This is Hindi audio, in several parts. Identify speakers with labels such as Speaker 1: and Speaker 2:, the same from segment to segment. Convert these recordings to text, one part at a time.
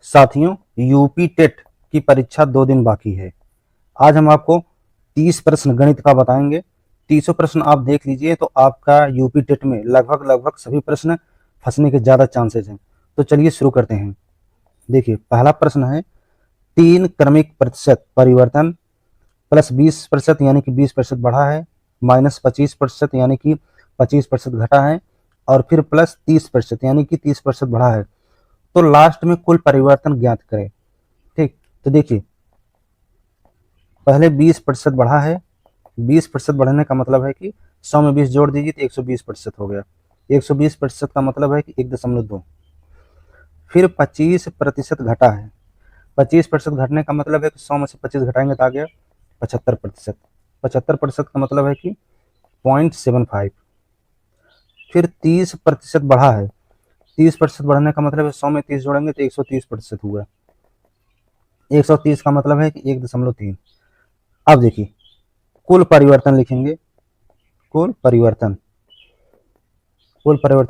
Speaker 1: साथियों, यूपी टेट की परीक्षा 2 दिन बाकी है। आज हम आपको 30 प्रश्न गणित का बताएंगे। 30 प्रश्न आप देख लीजिए तो आपका यूपी टेट में लगभग सभी प्रश्न फंसने के ज़्यादा चांसेस हैं। तो चलिए शुरू करते हैं। देखिए, पहला प्रश्न है 3 क्रमिक प्रतिशत परिवर्तन प्लस 20% यानी कि 20% बढ़ा है, माइनस 25% यानी कि 25% घटा है, और फिर प्लस 30% यानी कि 30% बढ़ा है। तो लास्ट में कुल परिवर्तन ज्ञात करें। ठीक, तो देखिए, पहले 20% बढ़ा है। 20% बढ़ने का मतलब है कि 100 में 20 जोड़ दीजिए तो 120% हो गया। 120% का मतलब है कि 1.2। फिर 25% घटा है। 25% घटने का मतलब है कि 100 में से 25 घटाएंगे तो आ गया 75%। 75% का मतलब है कि 0.75। फिर 30% बढ़ा है। 30% बढ़ने का मतलब है 100 में 30 जोड़ेंगे तो 130% हुआ। 130 का मतलब है कि 1.3। अब देखिए, कुल परिवर्तन लिखेंगे। कुल परिवर्तन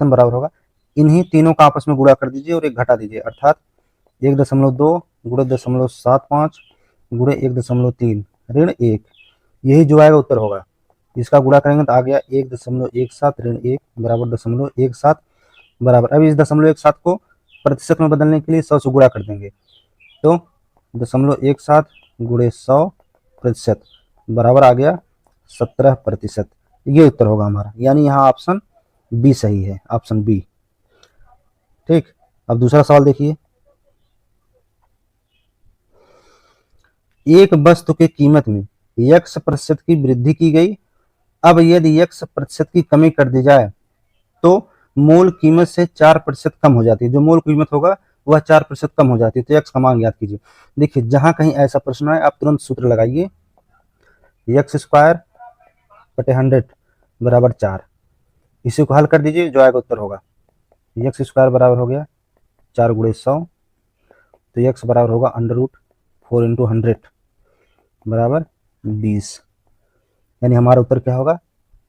Speaker 1: बराबर होगा, इन्हीं तीनों का आपस में गुणा कर दीजिए और एक घटा दीजिए, अर्थात 1.2 गुणे 0.75 गुणे 1.3 ऋण 1, यही जो आएगा उत्तर होगा। इसका गुणा करेंगे तो आ गया 1.17 ऋण 1 बराबर 0.17 बराबर। अब इस 0.17 को प्रतिशत में बदलने के लिए 100 से गुणा कर देंगे, तो 0.17 गुणे 100% बराबर आ गया 17%। ये उत्तर होगा हमारा, यानी यहाँ ऑप्शन बी सही है, ऑप्शन बी। ठीक, अब दूसरा सवाल देखिए। एक वस्तु की कीमत में x% की वृद्धि की गई। अब यदि x% की कमी कर दी जाए तो मूल कीमत से 4% कम हो जाती है। जो मूल कीमत होगा वह 4% कम हो जाती है। तो x का मान ज्ञात कीजिए। देखिए, जहां कहीं ऐसा प्रश्न है आप तुरंत सूत्र लगाइए, x² बटे 100 बराबर 4। इसी को हल कर दीजिए, जो आएगा उत्तर होगा। x² बराबर हो गया 4 गुणे 100, तो x बराबर होगा √4 इंटू 100 बराबर 20। यानी हमारा उत्तर क्या होगा,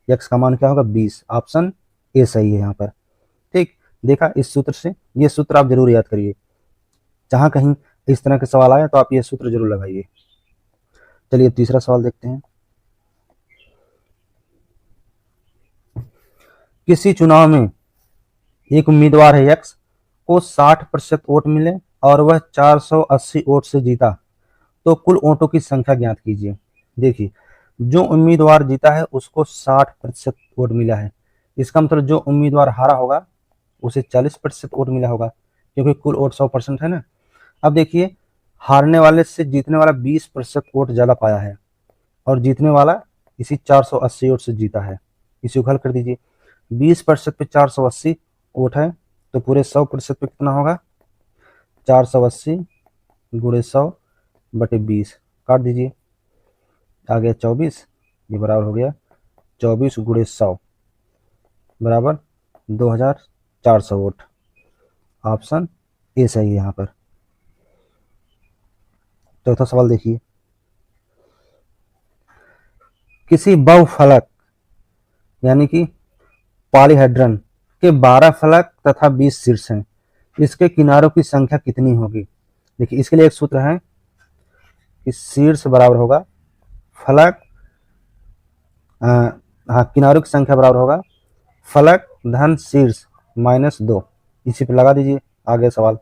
Speaker 1: x का मान क्या होगा 20। ऑप्शन ए सही है यहाँ पर। ठीक, देखा, इस सूत्र से, ये सूत्र आप जरूर याद करिए। जहां कहीं इस तरह के सवाल आए तो आप ये सूत्र जरूर लगाइए। चलिए तीसरा सवाल देखते हैं। किसी चुनाव में एक उम्मीदवार है x को 60% वोट मिले और वह 480 वोट से जीता, तो कुल वोटों की संख्या ज्ञात कीजिए। देखिए, जो उम्मीदवार जीता है उसको 60% वोट मिला है। इसका मतलब जो उम्मीदवार हारा होगा उसे 40% वोट मिला होगा, क्योंकि कुल वोट 100% है ना। अब देखिए, हारने वाले से जीतने वाला 20% वोट ज्यादा पाया है, और जीतने वाला इसी 480 वोट से जीता है। इसी को हल कर दीजिए। 20% पे 480 वोट है, तो पूरे 100% पे कितना होगा, 480 गुणे 100 बटे 20, काट दीजिए, आ गया 24। ये बराबर हो गया 24 गुणे 100 बराबर 2400 वोट। ऑप्शन ए सही है यहाँ पर। चौथा सवाल देखिए। किसी बहुफलक यानी कि पॉलीहेड्रन के 12 फलक तथा 20 शीर्ष हैं, इसके किनारों की संख्या कितनी होगी। देखिए, इसके लिए एक सूत्र है कि शीर्ष बराबर होगा फलक, हाँ, किनारों की संख्या बराबर होगा फलक धन शीर्ष -2। इसी पे लगा दीजिए, आगे सवाल।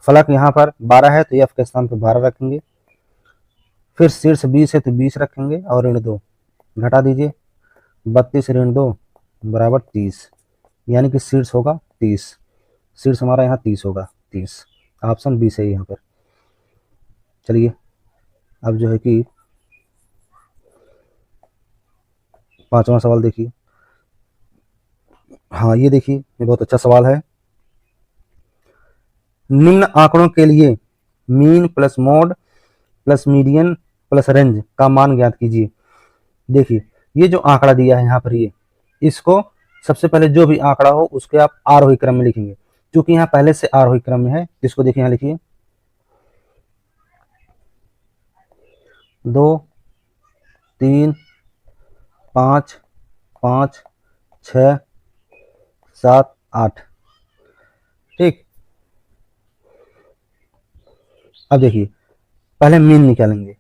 Speaker 1: फलक यहाँ पर 12 है तो एफ के स्थान पर 12 रखेंगे, फिर शीर्ष 20 है तो 20 रखेंगे और ऋण 2 घटा दीजिए, 32 ऋण 2 बराबर 30, यानी कि शीर्ष होगा 30। शीर्ष हमारा यहाँ 30 होगा, 30। ऑप्शन बी सही है यहाँ पर। चलिए, अब जो है कि पांचवा सवाल देखिए। हाँ, ये देखिए, ये बहुत अच्छा सवाल है। निम्न आंकड़ों के लिए mean plus mode plus median plus range का मान ज्ञात कीजिए। देखिए, ये जो आंकड़ा दिया है यहाँ पर, ये इसको सबसे पहले जो भी आंकड़ा हो उसके आप आरोही क्रम में लिखेंगे, क्योंकि यहाँ पहले से आरोही क्रम में है। इसको देखिए, यहाँ लिखिए 2 3 5 5 6 7 8। ठीक, अब देखिए पहले मीन निकालेंगे।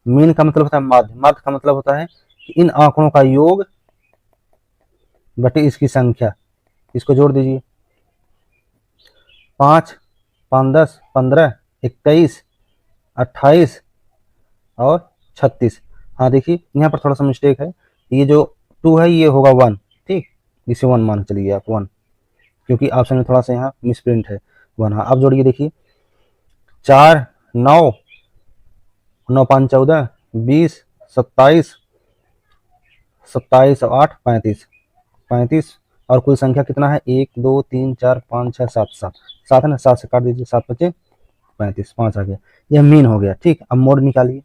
Speaker 1: मीन का मतलब होता है माध्य, माध्य का मतलब होता है कि इन आंकड़ों का योग बटे इसकी संख्या, इसको जोड़ दीजिए। 5, 5, 10, 15, 21, 28 और 36। हाँ देखिए यहाँ पर थोड़ा सा मिस्टेक है, ये जो 2 है ये होगा 1, ठीक, इसे 1 मान चलिए आप 1, क्योंकि ऑप्शन में थोड़ा सा यहाँ मिसप्रिंट है 1। हाँ अब जोड़िए, देखिए 4, 9, 9, 5, 14, 20, 27, 27 और 8, 35, 35 और कुल संख्या कितना है 1, 2, 3, 4, 5, 6, 7, 7, 7 है ना, 7 से काट दीजिए, 7 बचे 35, 5 आ गया, यह मीन हो गया। ठीक, अब मोड निकालिए।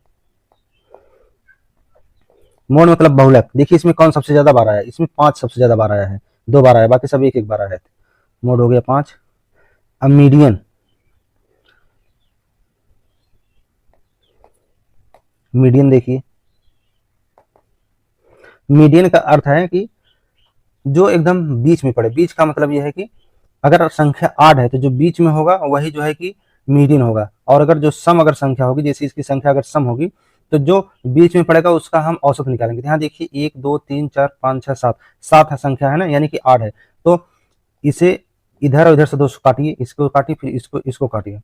Speaker 1: मोड मतलब बहुलक। देखिए इसमें कौन सबसे ज्यादा बार आया है, इसमें 5 सबसे ज्यादा बार आया है, 2 बार आया, बाकी सब एक एक बार आया है। मोड हो गया 5। अब मीडियन, मीडियन देखिए, मीडियन का अर्थ है कि जो एकदम बीच में पड़े। बीच का मतलब यह है कि अगर संख्या 8 है तो जो बीच में होगा वही जो है कि मीडियन होगा, और अगर जो सम अगर संख्या होगी, जैसे इसकी संख्या अगर सम होगी तो जो बीच में पड़ेगा उसका हम औसत निकालेंगे। यहाँ देखिए 1, 2, 3, 4, 5, 6, 7, 7 संख्या है ना, यानी कि 8 है, तो इसे इधर और इधर से 2 काटिए, इसको काटिए, फिर इसको काटिए,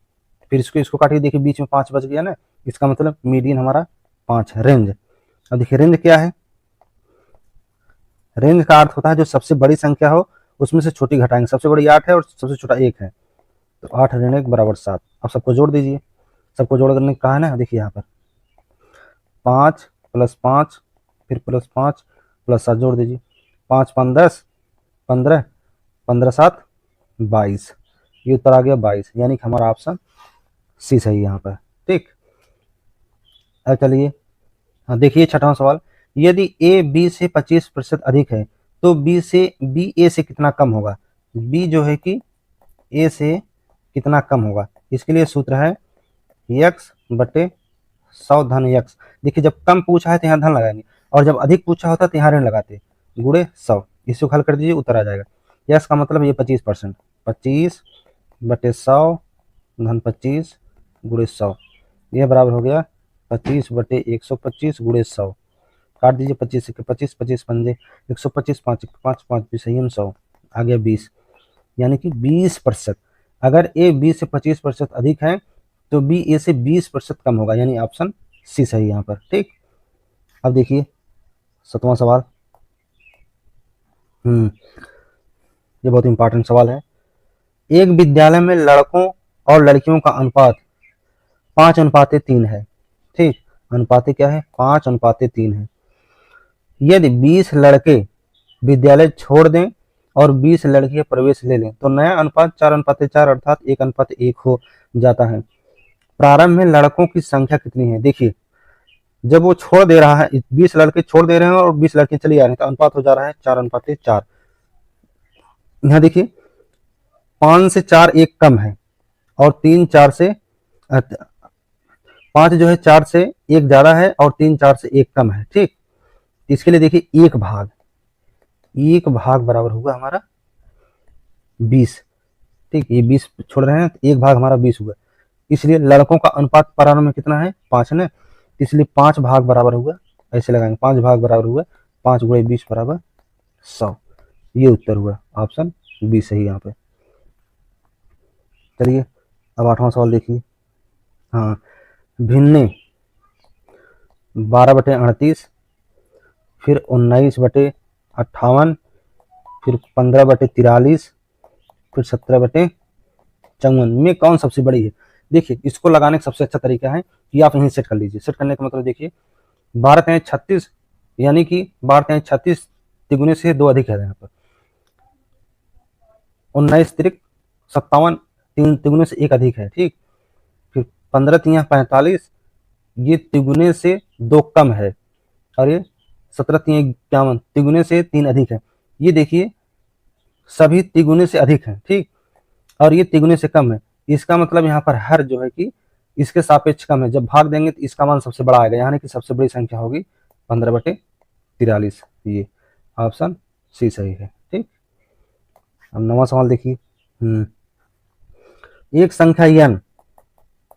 Speaker 1: फिर इसको काटिए, देखिए बीच में 5 बच गया ना, इसका मतलब मीडियन हमारा 5 है। रेंज, अब देखिए रेंज क्या है, रेंज का अर्थ होता है जो सबसे बड़ी संख्या हो उसमें से छोटी घटाएंगे। सबसे बड़ी 8 है और सबसे छोटा 1 है, तो 8 ऋण 1 बराबर 7। अब सबको जोड़ दीजिए, सबको जोड़ करने कहा है ना, देखिए यहाँ पर 5 + 5 फिर +5 +7 जोड़ दीजिए, 5, 5, 10, 15, 15, 7, 22, ये उत्तर आ गया 22, यानी कि हमारा ऑप्शन सी सही है यहाँ पर। ठीक, अब चलिए देखिए छठवां सवाल, यदि ए बी से 25% अधिक है तो बी ए से कितना कम होगा। बी जो है कि ए से कितना कम होगा, इसके लिए सूत्र है x बटे 100 धन x। देखिए जब कम पूछा है तो यहाँ धन लगाएंगे, और जब अधिक पूछा होता है तो यहाँ ऋण लगाते, गुणे 100, इसको हल कर दीजिए, उत्तर आ जाएगा। यस का मतलब ये 25%, 25 बटे 100 धन 25 गुणे 100, यह बराबर हो गया 25 बटे 125 गुणे 100। काट दीजिए, 25 से 25, 25 पंजे 125, 5 5 5 100 आ गया 20, यानी कि 20%। अगर ए बी से 25% अधिक है तो बी ए से 20% कम होगा, यानी ऑप्शन सी सही यहाँ पर। ठीक, अब देखिए 7वां सवाल। ये बहुत इंपॉर्टेंट सवाल है। एक विद्यालय में लड़कों और लड़कियों का अनुपात 5:3 है। ठीक, अनुपात क्या है, 5:3 है। यदि 20 लड़के विद्यालय छोड़ दें और 20 लड़कियां प्रवेश ले लें तो नया अनुपात 4:4 अर्थात 1:1 हो जाता है। प्रारंभ में लड़कों की संख्या कितनी है। देखिए जब वो छोड़ दे रहा है, 20 लड़के छोड़ दे रहे हैं और 20 लड़के चली आ रही हैं, तो अनुपात हो जा रहा है 4:4। यहाँ देखिए 5 से 4 एक कम है, और 3 4 से 5 जो है 4 से एक ज्यादा है, और 3 4 से एक कम है। ठीक, इसके लिए देखिए एक भाग बराबर होगा हमारा 20। ठीक, ये 20 छोड़ रहे हैं, एक भाग हमारा 20 हुआ, इसलिए लड़कों का अनुपात प्रारंभ में कितना है 5 है, इसलिए 5 भाग बराबर हुआ, ऐसे लगाएंगे 5 भाग बराबर हुआ 5 × 20 बराबर 100, ये उत्तर हुआ, ऑप्शन बी सही यहाँ पे। चलिए अब 8वां सवाल देखिए। हाँ, भिन्ने 12/38, फिर 19/58, फिर 15/43, फिर 17/54 में कौन सबसे बड़ी है। देखिए इसको लगाने का सबसे अच्छा तरीका है कि आप यहीं सेट कर लीजिए। सेट करने का मतलब देखिए 12×36, यानी कि 12×36 तिगुने से 2 अधिक है यहाँ पर, 19×57 3 तिगुने से 1 अधिक है। ठीक, फिर 15×45 ये तिगुने से 2 कम है, और ये 17×51 तिगुने से 3 अधिक है। ये देखिए सभी तिगुने से अधिक है। ठीक, और ये तिगुने से कम है, इसका मतलब यहाँ पर हर जो है कि इसके सापेक्ष कम है। जब भाग देंगे तो इसका मान सबसे बड़ा आएगा, यानी कि सबसे बड़ी संख्या होगी 15/43, ये ऑप्शन सी सही है। ठीक, अब 9वां सवाल देखिए। एक संख्या n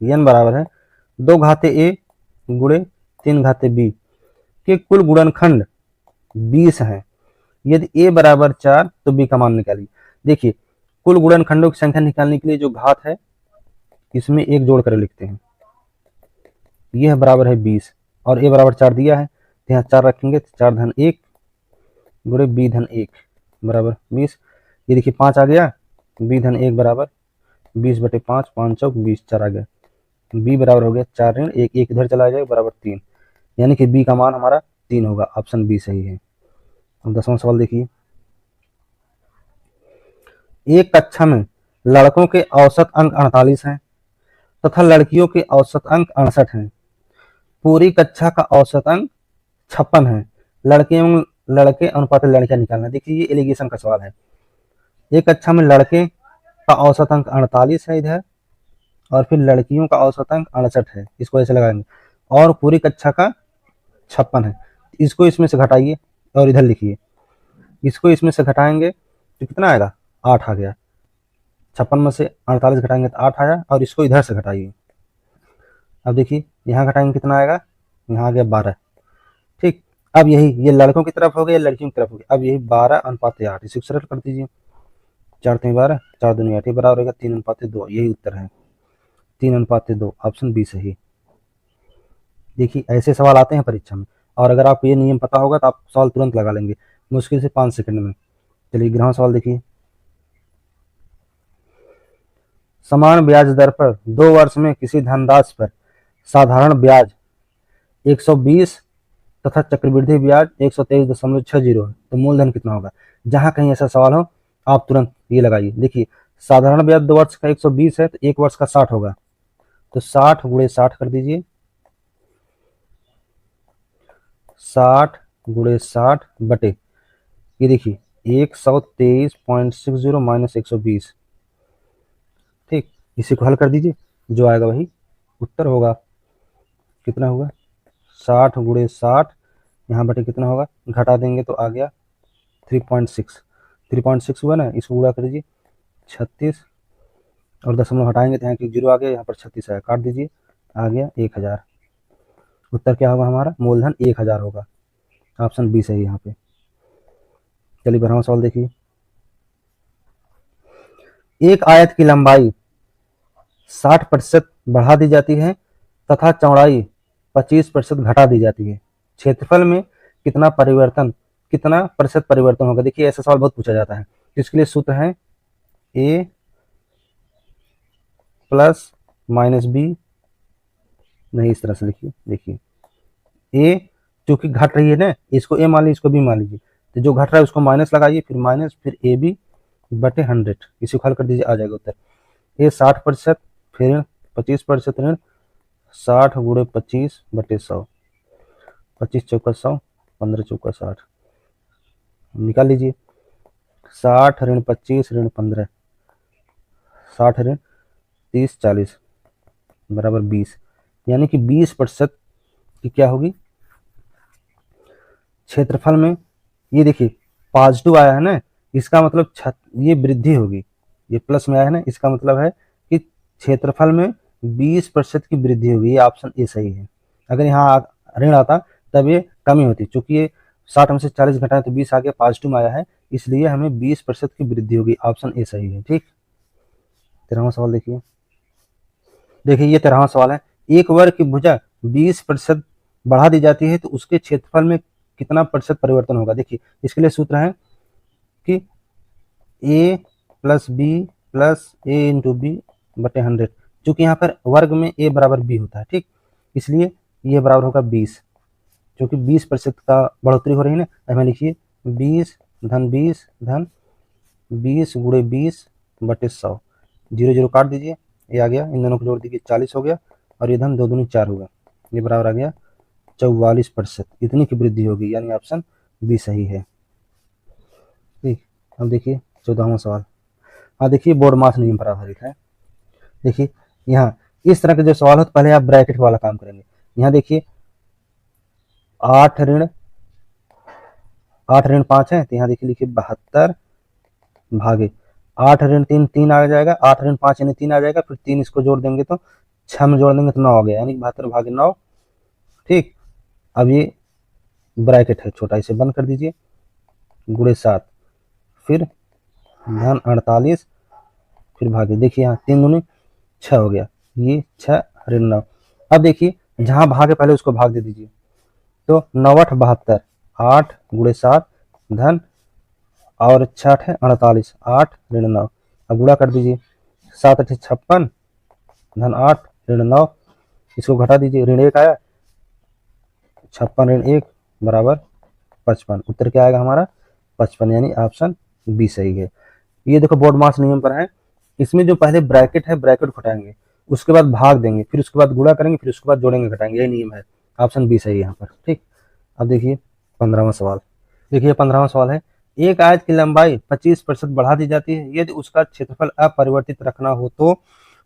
Speaker 1: n बराबर है 2 घाते a गुणे 3 घाते b के कुल गुणनखंड 20 है। यदि a बराबर 4 तो b का मान निकालिए। देखिए कुल गुणनखंडों की संख्या निकालने के लिए जो घात है इसमें एक जोड़ कर लिखते हैं। यह बराबर है 20 और a बराबर 4 दिया है तो यहाँ 4 रखेंगे तो 4 धन 1 गुणे b धन 1 बराबर 20। ये देखिए 5 आ गया, b धन 1 बराबर 20 बटे 5, 5 चौक 20, 4 आ गया। b बराबर हो गया 4 ऋण 1, 1 इधर चला जाएगा बराबर 3, यानी कि b का मान हमारा 3 होगा। ऑप्शन बी सही है। अब 10वां सवाल देखिए, एक कक्षा में लड़कों के औसत अंक 48 हैं तथा लड़कियों के औसत अंक 68 हैं। पूरी कक्षा का औसत अंक 56 है। लड़के अनुपात लड़कियां निकालना। देखिए ये एलिगेशन का सवाल है। एक कक्षा में लड़के का औसत अंक 48 है इधर, और फिर लड़कियों का औसत अंक 68 है, इसको ऐसे लगाएंगे, और पूरी कक्षा का 56 है। इसको इसमें से घटाइए और इधर लिखिए। इसको इसमें से घटाएंगे तो कितना आएगा, 8 आ गया। 56 में से 48 घटाएंगे तो 8 आया, और इसको इधर से घटाइए। अब देखिए यहाँ घटाएंगे कितना आएगा, यहाँ आ गया 12। ठीक, अब यही ये लड़कों की तरफ हो गया, लड़कियों की तरफ हो गया। अब यही 12:8, इसे सरल कर दीजिए। 4 3 12, 4 2 8 बराबर होगा 3:2। यही उत्तर है, 3:2। ऑप्शन बी सही। देखिए ऐसे सवाल आते हैं परीक्षा में, और अगर आपको ये नियम पता होगा तो आप सवाल तुरंत लगा लेंगे, मुश्किल से 5 सेकंड में। चलिए 11वां सवाल देखिए, समान ब्याज दर पर 2 वर्ष में किसी धनराशि पर साधारण ब्याज 120 तथा चक्रवृद्धि ब्याज 123.60 है, तो मूलधन कितना होगा। जहां कहीं ऐसा सवाल हो आप तुरंत ये लगाइए। देखिए साधारण ब्याज 2 वर्ष का 120 है तो 1 वर्ष का 60 होगा, तो 60 गुणे 60 कर दीजिए। 60 गुणे 60 बटे ये देखिए 123.60 माइनस 120। ठीक, इसी को हल कर दीजिए, जो आएगा वही उत्तर होगा। कितना होगा, 60 गुणे 60, यहाँ बटे कितना होगा, घटा देंगे तो आ गया 3.6। 3.6 हुआ ना, इसको गुणा कर दीजिए 36, और दशमलव हटाएंगे तो यहाँ की 0 आ गया, यहाँ पर 36 आया, काट दीजिए, आ गया 1000। उत्तर क्या होगा हमारा, मूलधन 1000 होगा। ऑप्शन बी सही यहाँ पे। चलिए 12वां सवाल देखिए, एक आयत की लंबाई 60% बढ़ा दी जाती है तथा चौड़ाई 25% घटा दी जाती है। क्षेत्रफल में कितना प्रतिशत परिवर्तन होगा। देखिए ऐसा सवाल बहुत पूछा जाता है, इसके लिए सूत्र है a प्लस माइनस बी, नहीं इस तरह से लिखिए। देखिए a चूंकि घट रही है ना, इसको a मान लीजिए, इसको b मान लीजिए, तो जो घट रहा है उसको माइनस लगाइए, फिर माइनस, फिर ab बटे 100, इसी को हल कर दीजिए, आ जाएगा उत्तर। a 60%, फिर 25% ऋण 60 गुणे 25 बटे 100, 25 चौका 100, 15 चौका 60, निकाल लीजिए। 60 ऋण 25 ऋण 15, 60 ऋण 30 40 बराबर 20, यानी कि 20% की क्या होगी क्षेत्रफल में। ये देखिए पॉजिटिव आया है ना, इसका मतलब ये वृद्धि होगी, ये प्लस में आया है ना, इसका मतलब है कि क्षेत्रफल में 20% की वृद्धि होगी। ये ऑप्शन ए सही है। अगर यहाँ ऋण आता तब ये कमी होती, चूंकि ये 60 में से 40 घटाए तो 20 आ गया, पॉजिटिव में आया है, इसलिए हमें 20% की वृद्धि होगी। ऑप्शन ए सही है। ठीक, 13वां सवाल देखिए। देखिए ये 13वां सवाल है, एक वर्ग की भुजा 20% बढ़ा दी जाती है तो उसके क्षेत्रफल में कितना प्रतिशत परिवर्तन होगा। देखिए इसके लिए सूत्र है कि a plus B plus A into B बटे 100, चूंकि यहाँ पर वर्ग में a बराबर b होता है। ठीक, इसलिए ये बराबर होगा 20, क्योंकि 20% का बढ़ोतरी हो रही है ना। हमें लिखिए 20 धन 20 धन 20 गुणे 20 बटे 100, 0 0 काट दीजिए, ये आ गया, इन दोनों को जोड़ दीजिए 40 हो गया, और ये धन 2 दूनी 4 होगा, ये बराबर आ गया 44%। इतनी की वृद्धि होगी, यानी ऑप्शन बी सही है। ठीक, अब देखिए 14वां सवाल। हाँ देखिए बोर्ड मास नियम पर आधारित है। देखिए यहाँ इस तरह के जो सवाल हो तो पहले आप ब्रैकेट वाला काम करेंगे। यहाँ देखिए 8 ऋण 5 है, तो यहाँ देखिए लिखिए 72 भागे 8 ऋण 3 3 आ जाएगा, 8 ऋण 5 यानी 3 आ जाएगा, फिर 3 इसको जोड़ देंगे तो 6 में जोड़ देंगे तो 9 आ गया, यानी 72 भागे 9। ठीक, अब ये ब्रैकेट है छोटा, इसे बंद कर दीजिए, गुणे 7, फिर धन 48, फिर भागे, देखिए यहाँ 3 दूनी 6 हो गया, ये 6 ऋण 9। अब देखिए जहाँ भागे पहले उसको भाग दे दीजिए, तो 9 8 72, 8 गुणे 7 धन और 6 8 48, 8 ऋण 9। अब गुणा कर दीजिए, 7 8 56 धन 8 ऋण 9, इसको घटा दीजिए, ऋण 1 आया, 56 ऋण 1 बराबर 55। उत्तर क्या आएगा हमारा 55, यानी ऑप्शन बी सही है। ये देखो बोर्ड मास नियम पर है, इसमें जो पहले ब्रैकेट है ब्रैकेट घटाएंगे, उसके बाद भाग देंगे, फिर उसके बाद गुणा करेंगे, फिर उसके बाद जोड़ेंगे घटाएंगे, यही नियम है। ऑप्शन बी सही है यहाँ पर। ठीक, अब देखिए 15वां सवाल। देखिए 15वां सवाल है, एक आयत की लंबाई 25% बढ़ा दी जाती है, यदि उसका क्षेत्रफल अपरिवर्तित रखना हो तो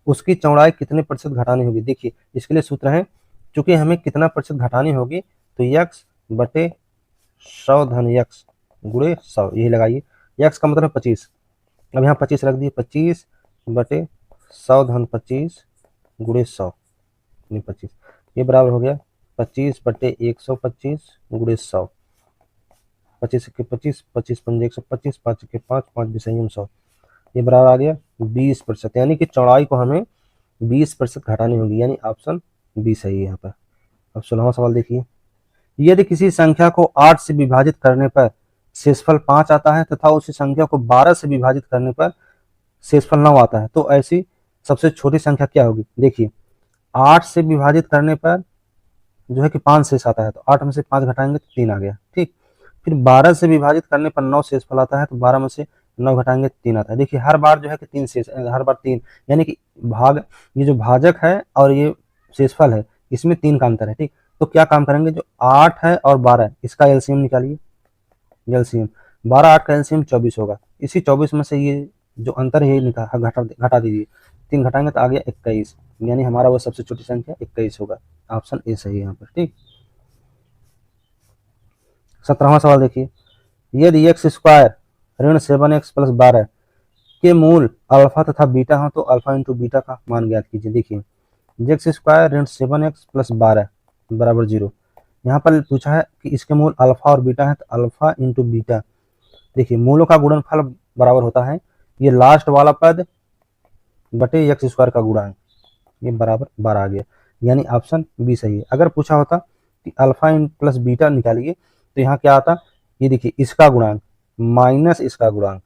Speaker 1: उसकी चौड़ाई कितने प्रतिशत घटानी होगी। देखिए इसके लिए सूत्र है, चूंकि हमें कितना प्रतिशत घटानी होगी, तो यक्स बटे 100 धन यक्स गुणे 100, यही लगाइए, यक्स का मतलब 25, अब यहाँ 25 रख दिए, 25 बटे 100 धन 25 गुणे 100, 25, ये बराबर हो गया 25 बटे 125 गुणे 100, 25 के 25, 25 पंजे 125, 5 के 5, 5 भी सही 100, ये बराबर आ गया 20%, यानी कि चौड़ाई को हमें 20% घटानी होगी, यानी ऑप्शन बी सही है यहाँ पर। अब 16वां सवाल देखिए, यदि किसी संख्या को 8 से विभाजित करने पर शेषफल 5 आता है तथा उसी संख्या को 12 से विभाजित करने पर शेषफल 9 आता है, तो ऐसी सबसे छोटी संख्या क्या होगी। देखिए 8 से विभाजित करने पर जो है कि 5 शेष आता है, तो 8 में से 5 घटाएंगे तो 3 आ गया। ठीक, फिर 12 से विभाजित करने पर 9 शेषफल आता है, तो 12 में से 9 घटाएंगे 3 आता है। देखिए हर बार जो है कि 3 शेष, हर बार 3, यानी कि भाग, ये जो भाजक है और ये शेषफल है, इसमें 3 का अंतर है। ठीक, तो क्या काम करेंगे, जो 8 है और 12 है इसका एलसीएम निकालिए, एलसीएम 12 8 का एलसीएम 24 होगा, इसी 24 में से ये जो अंतर है ये घटा दीजिए, 3 घटाएंगे तो आ गया 21, यानी हमारा वो सबसे छोटी संख्या 21 होगा, ऑप्शन ए सही है यहाँ पर। ठीक, 17वां सवाल देखिए, यदि एक्स स्क्वायर ऋण 7x प्लस 12 के मूल अल्फा तथा बीटा हो तो अल्फा इंटू बीटा का मान ज्ञात कीजिए। देखिए एक्स स्क्वायर ऋण 7x प्लस 12 बराबर 0, यहाँ पर पूछा है कि इसके मूल अल्फा और बीटा है, तो अल्फा इंटू बीटा, देखिए मूलों का गुणनफल बराबर होता है ये लास्ट वाला पद बटे एक्स स्क्वायर का गुणांक, ये बराबर 12 आ गया, यानी ऑप्शन बी सही है। अगर पूछा होता कि अल्फा प्लस बीटा निकालिए, तो यहाँ क्या आता, ये देखिए इसका गुणांक माइनस इसका गुणांक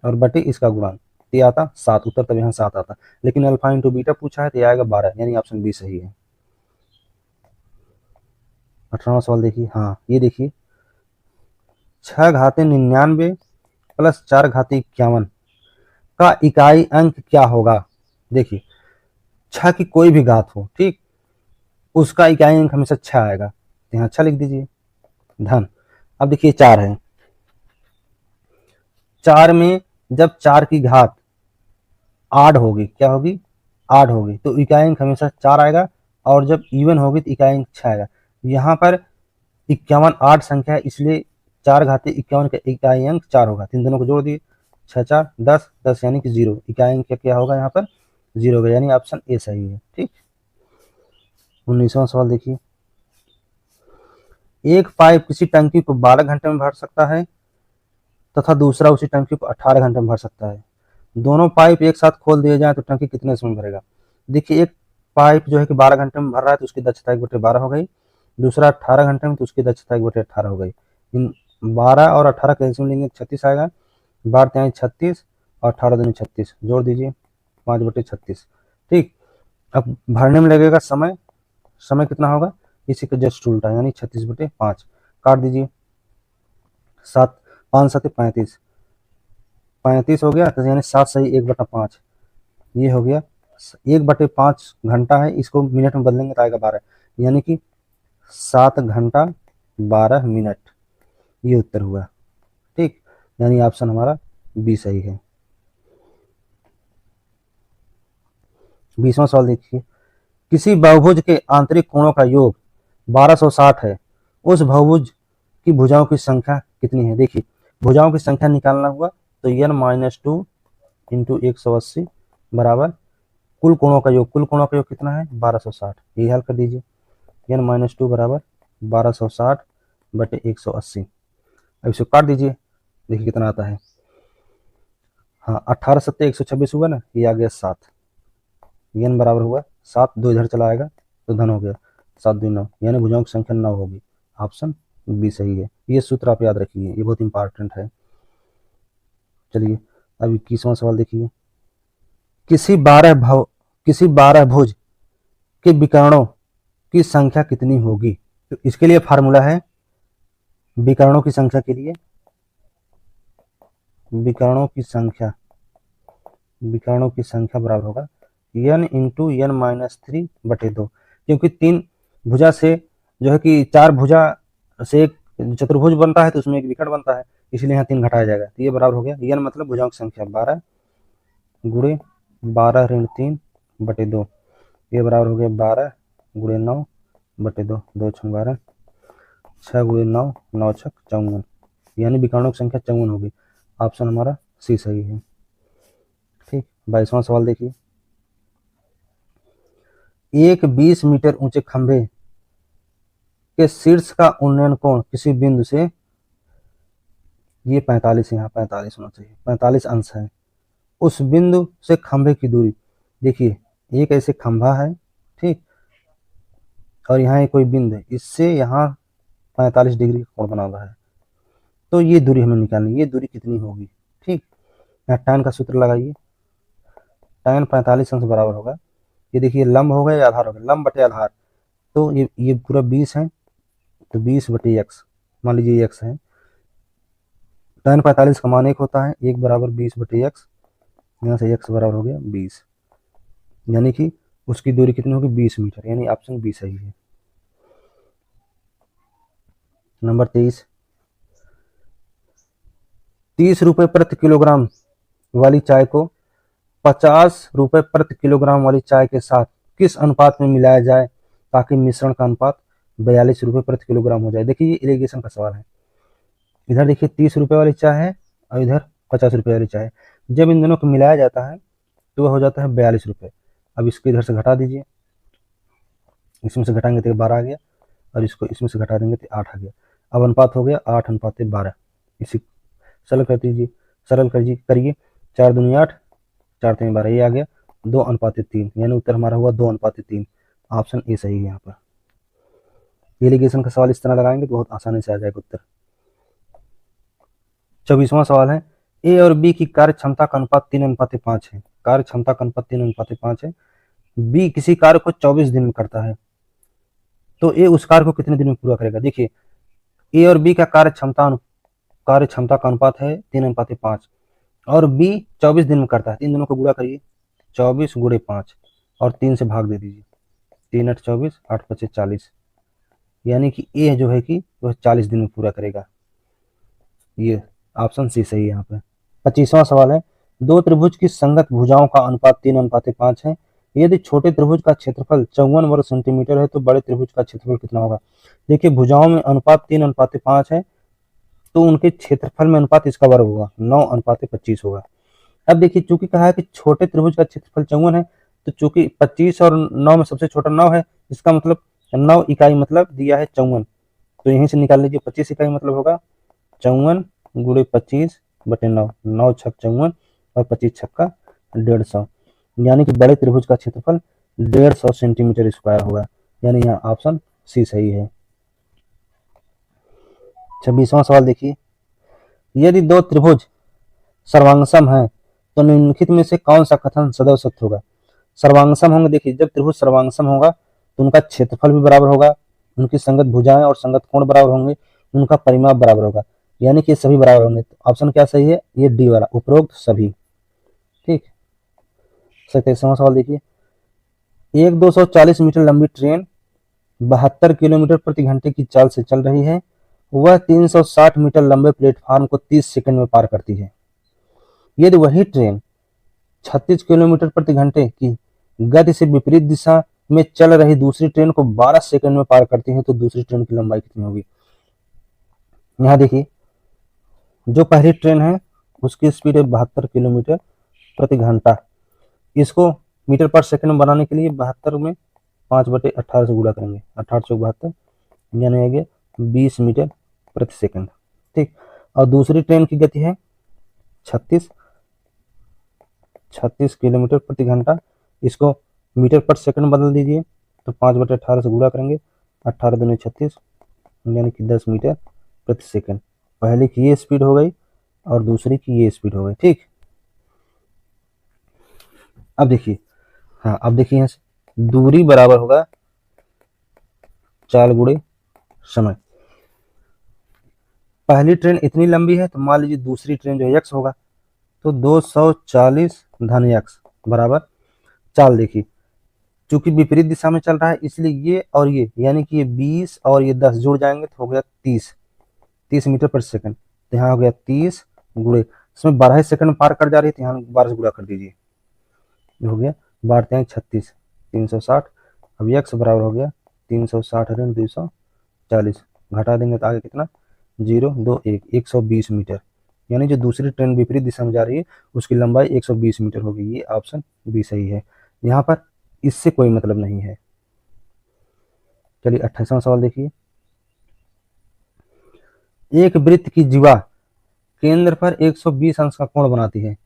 Speaker 1: और बटे इसका गुणांक, ये आता 7, उत्तर तब यहाँ 7 आता, लेकिन अल्फा इंटू बीटा पूछा है तो ये आएगा 12, यानी ऑप्शन बी सही है। 18वां सवाल देखिए, हाँ ये देखिए 6 घाते 99 प्लस 4 घाते 51 का इकाई अंक क्या होगा। देखिए 6 की कोई भी घात हो, ठीक, उसका इकाई अंक हमेशा 6 आएगा, तो यहाँ 6 लिख दीजिए, धन, अब देखिए 4 है, 4 में जब 4 की घात 8 होगी, क्या होगी 8 होगी, तो इकाई अंक हमेशा 4 आएगा, और जब इवन होगी तो इकाई अंक 6 आएगा। यहाँ पर 51 8 संख्या है, इसलिए 4 घाते 51 का इकाई अंक 4 होगा, तीन दोनों को जोड़ दिए, 6 4 10 10 यानी कि 0, इकाई अंक क्या होगा यहाँ पर 0 होगा, यानी ऑप्शन ए सही है। ठीक, 19वां सवाल देखिए, एक पाइप किसी टंकी को 12 घंटे में भर सकता है तथा दूसरा उसी टंकी को 18 घंटे में भर सकता है, दोनों पाइप एक साथ खोल दिए जाए तो टंकी कितने समय भरेगा। देखिए एक पाइप जो है कि 12 घंटे में भर रहा है तो उसकी दक्षता 1/12 हो गई, दूसरा 18 घंटे में तो उसकी दक्षता 1/18 हो गई, इन 12 और 18 कैल्सियम लेंगे 36 आएगा, 12 36 और 18 दूनी 36, जोड़ दीजिए 5/36। ठीक, अब भरने में लगेगा समय, समय कितना होगा, इसी का जस्ट उल्टा, यानी 36/5, काट दीजिए, 7 5 7 35, 35 हो गया, तो यानी 7 सही 1/5, ये हो गया 1/5 घंटा है, इसको मिनट में बदलेंगे तो आएगा 12, यानी कि 7 घंटा 12 मिनट, ये उत्तर हुआ। ठीक, यानी ऑप्शन हमारा बी सही है। 20वां सवाल देखिए, किसी बहुभुज के आंतरिक कोणों का योग 1260 है, उस बहुभुज की भुजाओं की संख्या कितनी है। देखिए भुजाओं की संख्या निकालना हुआ तो n - 2 इंटू 180 बराबर कुल कोणों का योग, कुल कोणों का योग कितना है 1260, ये हल कर दीजिए। n-2 बराबर 1260 बटे 180। अब इसको काट दीजिए, देखिए कितना आता है। हाँ 18 सत्ते 126 हुआ ना, ये आ गया 7। n बराबर हुआ 7, 2 इधर चला आएगा तो धन हो गया, 7 2 9, यानी भुजाओं की संख्या 9 होगी। ऑप्शन बी सही है। ये सूत्र आप याद रखिए, ये बहुत इंपॉर्टेंट है। चलिए अब 21वां सवाल देखिए। किसी 12 भुज के विकर्णों की संख्या कितनी होगी? तो इसके लिए फार्मूला है, विकर्णों की संख्या के लिए, विकर्णों की संख्या बराबर होगा n इंटू n-3/2, क्योंकि 3 भुजा से जो है कि 4 भुजा से एक चतुर्भुज बनता है तो उसमें एक विकर्ण बनता है, इसलिए यहाँ 3 घटाया जाएगा, तो ये बराबर हो गया n मतलब भुजाओं की संख्या 12 गुणे 12-3/2, ये बराबर हो गया 12 गुणे 9/2, 2 6 12, 6 गुणे 9, 9 6 54, यानी विकर्णों की संख्या 54 होगी। ऑप्शन हमारा सी सही है। ठीक, 22वां सवाल देखिए। एक 20 मीटर ऊंचे खंभे के शीर्ष का उन्नयन कोण किसी बिंदु से, ये 45 यहाँ 45 होना चाहिए, 45 अंश है। उस बिंदु से खंभे की दूरी, देखिए एक ऐसे खंभा है, ठीक, और यहाँ कोई बिंदु है, इससे यहाँ 45 डिग्री का कोण बना हुआ है, तो ये दूरी हमें निकालनी है, ये दूरी कितनी होगी। ठीक, यहाँ tan का सूत्र लगाइए, tan 45 अंश बराबर होगा, ये देखिए लंब होगा या आधार होगा, लंब बटे आधार, तो ये पूरा 20 है, तो 20 बटे x, मान लीजिए x है, tan 45 का मान 1 होता है, 1 बराबर 20 बटे x, यहाँ से x बराबर हो गया 20, यानी कि उसकी दूरी कितनी होगी 20 मीटर, यानी ऑप्शन बी सही है। नंबर 23, 30 रुपए प्रति किलोग्राम वाली चाय को 50 रुपए प्रति किलोग्राम वाली चाय के साथ किस अनुपात में मिलाया जाए ताकि मिश्रण का अनुपात 42 रुपए प्रति किलोग्राम हो जाए। देखिए ये इरिगेशन का सवाल है, इधर देखिए 30 रुपए वाली चाय है और इधर 50 रुपए वाली चाय है, जब इन दोनों को मिलाया जाता है तो वह हो जाता है 42 रुपए। अब इसको इधर से घटा दीजिए, इसमें से घटाएंगे तो 12 आ गया, और इसको इसमें से घटा देंगे तो 8 आ गया। अब अनुपात हो गया 8:12, इसी सरल कर दीजिए, सरल करिए, 4 दूनी 8, 4 3 12, ये आ गया 2:3, यानी उत्तर हमारा हुआ 2:3। ऑप्शन ए सही है। यहाँ पर एलिगेशन का सवाल इस तरह लगाएंगे तो बहुत आसानी से आ जाएगा उत्तर। 24वां सवाल है, ए और बी की कार्य क्षमता का अनुपात 3:5 है, कार्य क्षमता का अनुपात 3:5 है, बी किसी कार्य को 24 दिन में करता है, तो ए उस कार्य को कितने दिन में पूरा करेगा। देखिए ए और बी का कार्य क्षमता का अनुपात है 3:5 और बी 24 दिन में करता है, इन दोनों को गुणा करिए, 24 गुणे 5 और 3 से भाग दे दीजिए, 3 8 24, 8 5 40, यानी कि ए जो है कि वह 40 दिन में पूरा करेगा। ये ऑप्शन सी सही है यहाँ पे। 25वां सवाल है, दो त्रिभुज की संगत भुजाओं का अनुपात 3:5 है, यदि छोटे त्रिभुज का क्षेत्रफल 54 वर्ग सेंटीमीटर है तो बड़े त्रिभुज का क्षेत्रफल कितना होगा। देखिए भुजाओं में अनुपात 3:5 है, तो उनके क्षेत्रफल में अनुपात इसका वर्ग होगा, 9:25 होगा। अब देखिए चूंकि कहा है कि छोटे त्रिभुज का क्षेत्रफल 54 है, तो चूंकि 25 और 9 में सबसे छोटा 9 है, इसका मतलब 9 इकाई मतलब दिया है 54, तो यहीं से निकाल लीजिए 25 इकाई मतलब होगा 54 गुणे 25 बटे 9, 9 छक 54 और 25 छक्का 150, यानी कि बड़े त्रिभुज का क्षेत्रफल 150 सेंटीमीटर स्क्वायर होगा, यानी यहाँ ऑप्शन सी सही है। 26वां सवाल देखिए, यदि दो त्रिभुज सर्वांगसम है तो निम्नलिखित में से कौन सा कथन सदैव सत्य होगा। सर्वांगसम होंगे, देखिए जब त्रिभुज सर्वांगसम होगा तो उनका क्षेत्रफल भी बराबर होगा, उनकी संगत भुजाएं और संगत कोण बराबर होंगे, उनका परिमाप बराबर होगा, यानी कि सभी बराबर होंगे। तो ऑप्शन क्या सही है, ये डी वाला, उपरोक्त सभी। ठीक, 27वां सवाल देखिए, एक 240 मीटर लंबी ट्रेन 72 किलोमीटर प्रति घंटे की चाल से चल रही है, वह 360 मीटर लंबे प्लेटफार्म को 30 सेकंड में पार करती है। यदि वही ट्रेन 36 किलोमीटर प्रति घंटे की गति से विपरीत दिशा में चल रही दूसरी ट्रेन को 12 सेकंड में पार करती है तो दूसरी ट्रेन की लंबाई कितनी होगी। यहाँ देखिए जो पहली ट्रेन है उसकी स्पीड है 72 किलोमीटर प्रति घंटा, इसको मीटर पर सेकंड में बनाने के लिए 72 में 5/18 से गुणा करेंगे, 18 चौक 72, यानी आ गया 20 मीटर प्रति सेकंड। ठीक, और दूसरी ट्रेन की गति है 36 किलोमीटर प्रति घंटा। इसको मीटर पर सेकंड बदल दीजिए, तो 5/18 से गुणा करेंगे, 18 दूनी 36, यानी कि 10 मीटर प्रति सेकंड। पहले की ये स्पीड हो गई और दूसरी की ये स्पीड हो गई। ठीक, अब देखिए, हाँ अब देखिए यहाँ से दूरी बराबर होगा चाल गुणे समय। पहली ट्रेन इतनी लंबी है तो मान लीजिए दूसरी ट्रेन जो है x होगा, तो 240 धन x बराबर चाल। देखिए चूंकि विपरीत दिशा में चल रहा है इसलिए ये और ये, यानी कि ये 20 और ये 10 जुड़ जाएंगे तो हो गया 30 मीटर पर सेकंड। तो यहाँ हो गया 30 गुणे, इसमें 12 सेकंड पार कर जा रही है तो यहाँ 12 से गुणा कर दीजिए, हो गया 12 36, 360। अब x बराबर हो गया 360 ऋण 240, घटा देंगे तो आगे कितना 0 2 1 120 मीटर, यानी जो दूसरी ट्रेन विपरीत दिशा में जा रही है उसकी लंबाई 120 मीटर होगी। ये ऑप्शन बी सही है, यहाँ पर इससे कोई मतलब नहीं है। चलिए 28वां सवाल देखिए, एक वृत्त की जीवा केंद्र पर 120 अंश का कोण बनाती है।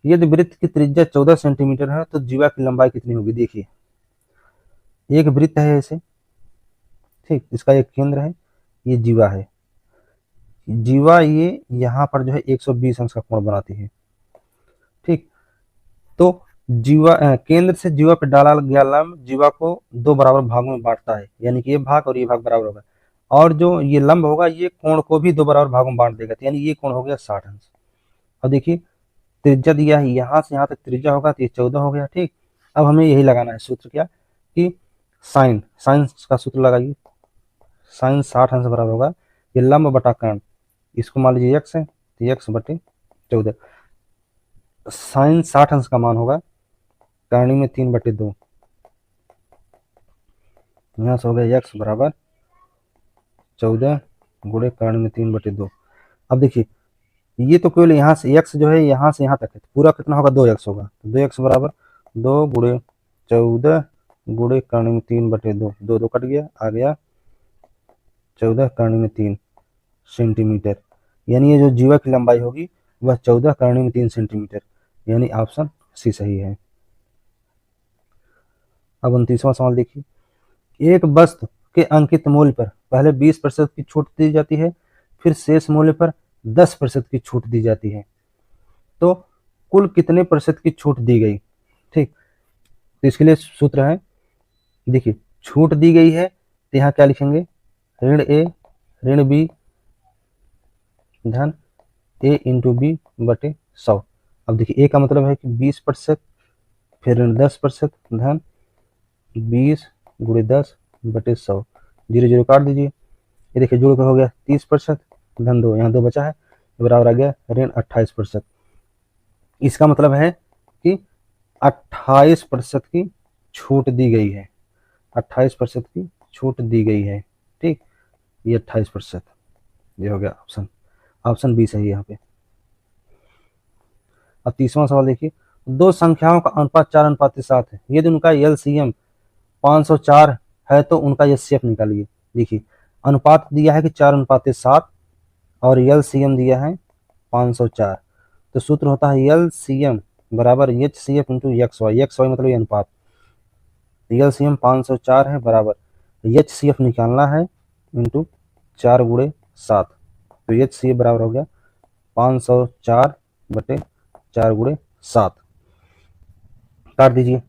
Speaker 1: यदि वृत्त की त्रिज्या 14 सेंटीमीटर है तो जीवा की लंबाई कितनी होगी। देखिए एक वृत्त है ऐसे, ठीक, इसका एक केंद्र है, ये जीवा है, जीवा ये यहाँ पर जो है 120 अंश का कोण बनाती है। ठीक, तो जीवा केंद्र से जीवा पे डाला गया लंब जीवा को दो बराबर भागों में बांटता है, यानी कि ये भाग और ये भाग बराबर होगा, और जो ये लंब होगा ये कोण को भी दो बराबर भागों में बांट देगा, तो यानी ये कोण हो गया 60 अंश। अब देखिए त्रिज्या दिया है, यहाँ से यहाँ तक त्रिज्या होगा तो ये 14 हो गया। ठीक, अब हमें यही लगाना है सूत्र, क्या कि साइन का सूत्र लगाइए, साइन 60 अंश बराबर होगा ये लंब बटा कर्ण, इसको मान लीजिए x है तो x बटे 14, साइन 60 अंश का मान होगा करणी में 3/2, यहाँ से हो गया x बराबर 14 गुणे करणी में 3/2। अब देखिए ये तो केवल यहाँ से x जो है यहाँ से यहाँ तक है, तो पूरा कितना होगा 2x होगा, तो 2x बराबर 2 गुणे 14 गुणे करणी में 3/2, 2 2 कट गया, आ गया 14 करणी में 3 सेंटीमीटर, यानी ये जो जीवा की लंबाई होगी वह 14 करणी में 3 सेंटीमीटर, यानी ऑप्शन सी सही है। अब 29वां सवाल देखिए, एक वस्तु के अंकित मूल्य पर पहले 20% की छूट दी जाती है, फिर शेष मूल्य पर 10% की छूट दी जाती है, तो कुल कितने प्रतिशत की छूट दी गई। ठीक, तो इसके लिए सूत्र है, देखिए छूट दी गई है तो यहाँ क्या लिखेंगे, ऋण ए ऋण बी धन ए इंटू बी बटे 100। अब देखिए ए का मतलब है कि 20%, फिर ऋण 10% धन 20 गुणे 10 बटे 100, 0 0 काट दीजिए, ये देखिए जोड़ कर हो गया 30% धन 2, यहाँ 2 बचा है, बराबर आ गया ऋण 28%। इसका मतलब है कि 28% की छूट दी गई है, 28% की छूट दी गई है। ठीक, ये 28%, ये हो गया ऑप्शन बी सही है यहाँ पे। अब 30वां सवाल देखिए, दो संख्याओं का अनुपात 4:7 है, यदि उनका एलसीएम 504 है तो उनका एचसीएफ निकालिए। देखिए अनुपात दिया है कि 4:7 और एलसीएम दिया है 504, तो सूत्र होता है एलसीएम बराबर एचसीएफ इंटू एक्सवाई, एक्सवाई मतलब ये अनुपात, एलसीएम 504 है बराबर एचसीएफ निकालना है इंटू 4 गुणे 7, तो एचसीएफ बराबर हो गया 504 बटे 4 गुणे 7, काट दीजिए,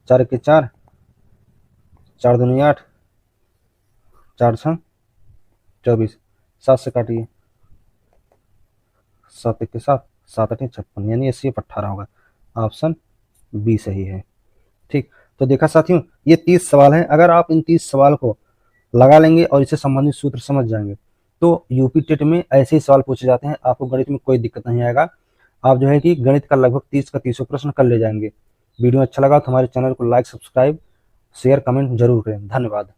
Speaker 1: 4 के 4, 4 दूनी 8, 4 6 24, 7 से काटिए, 7 के 7, 7 8 56, यानी एचसीएफ 18 होगा, ऑप्शन बी सही है। ठीक, तो देखा साथियों ये 30 सवाल हैं, अगर आप इन 30 सवाल को लगा लेंगे और इससे संबंधित सूत्र समझ जाएंगे तो यूपी टेट में ऐसे ही सवाल पूछे जाते हैं, आपको गणित में कोई दिक्कत नहीं आएगा, आप जो है कि गणित का लगभग 30 का 30 प्रश्न कर ले जाएंगे। वीडियो अच्छा लगा तो हमारे चैनल को लाइक सब्सक्राइब शेयर कमेंट जरूर करें। धन्यवाद।